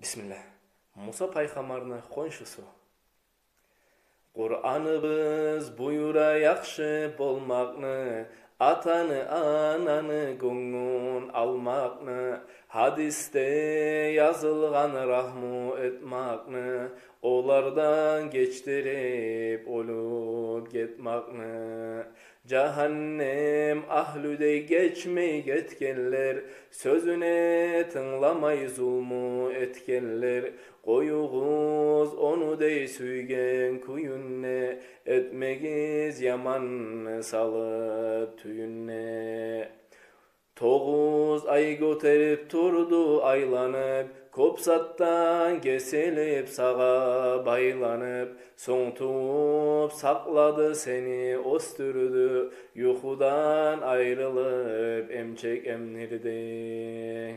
Bismillah. Musa paygamarны konşusu. Kur'an'ımız buyura yakşı bolmakны, atanı ananı goňun almakny, hadiste yazılgan rahmu etmakny, olardan geçtirip olup getmakny. Cehennem ahlüde geçmey getkenler, sözüne tınlamay zulmu etkenler, koyuğuz onu dey süygen kuyunne, etmegiz yaman salıp tüyünne. 9 ay göterip turdu aylanıp, kopsattan kesilip sağa baylanıp, soňtup sakladı seni ostürdü, yuhudan ayrılıp emçek emnirdi.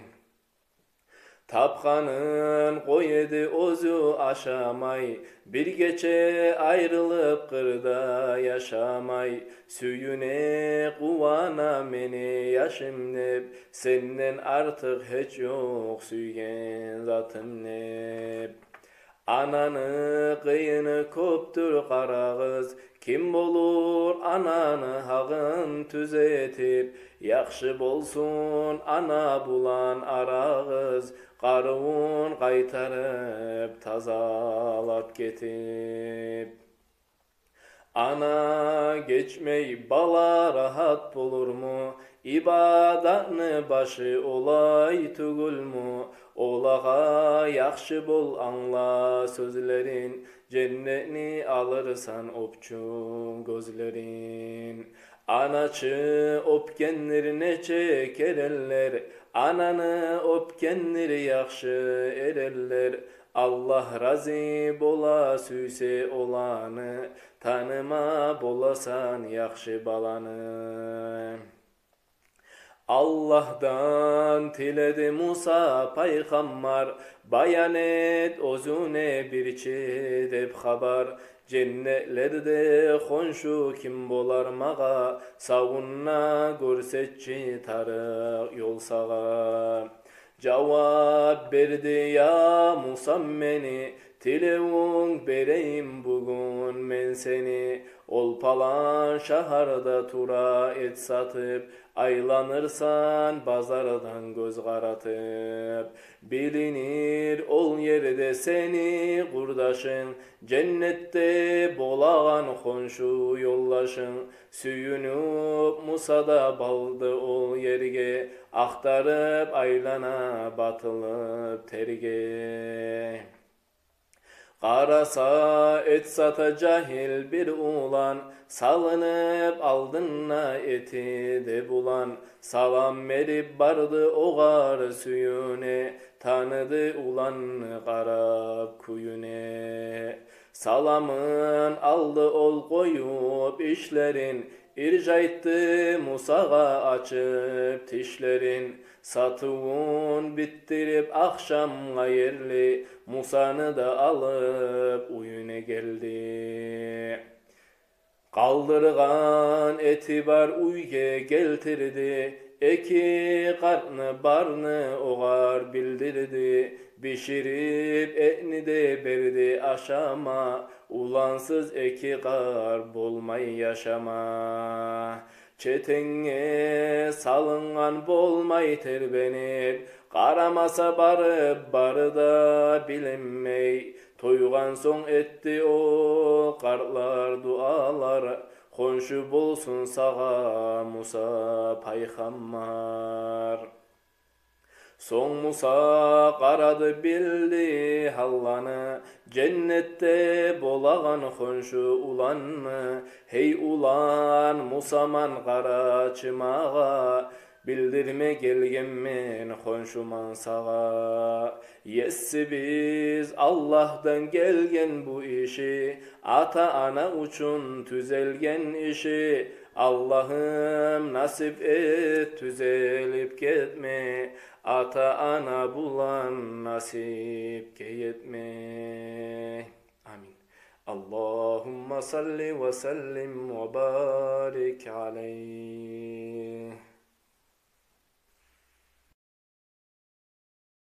Tapkanın koyedi ozu aşamay, bir gece ayrılıp kırda yaşamay, süyüne kuvana meni yaşım nep, senden artık hiç yok süygen zatım nep. Ananı kıyını köptür karagız, kim bolur ananı hagın tüzetip, yakşı bolsun ana bulan aragız, karıvun kaytarıp tazalap getip. Ana geçmey bala rahat bulur mu? İbadatny başı olay tugul mu? Olağa yakşı bol anla sözlerin, cennetni alırsan opçun gözlerin. Anaçı opkenler neçe kereller, ananı opkenler yakşı ereller. Allah razı bola süyse olanı, tanıma bolasan yakşı balanı. Allah'dan tiledi Musa paygambar, bayan et özüne bir çedep habar. Cennetlerde konşu kim bolar maga, savunna görsetçi tarık yol sağa. Cevap verdi ya Musa meni, tilewuň bereyim bugün men seni. Ol palan şaharda tura et satıp, aylanırsan bazardan göz garatıp. Bilinir ol yerde seni kurdaşın, cennette bolagan konşu yollaşın. Süyünüp Musa'da baldı ol yerge, aktarıp aylana batılıp terge. Karasa et sata cahil bir ulan, salınıp aldınna eti de bulan. Salam verip bardı oğar süyüne, tanıdı ulan karap kuyune. Salamın aldı ol koyup işlerin, ircayttı Musa'ga açıp tişlerin. Satıvun bittirip akşamga yerli, Musa'nı da alıp uyune geldi. Kaldırgan etibar uyge geltirdi, eki karnı barnı oğar bildirdi. Bişirip etni de berdi aşama, ulansız eki kar bolmay yaşama. Çetenge salıngan bolmay terbenip, karamasa barıp barı da bilinmey. Toygan soň etti o karlar dualar, konşu bolsun sağa Musa paygambar. Soň Musa karadı bildi hallanı, cennette bolagan konşu ulanny. Hey ulan Musaman kara çımaga, bildirme gelgenmen konşuman sağa. Yessi biz Allah'tan gelgen bu işi, ata ana uçun tüzelgen işi. Allah'ım nasip et tüzelip gitme, ata ana bulan nasip yetme. Amin. Allahumma salli ve sellim ve barik aleyh.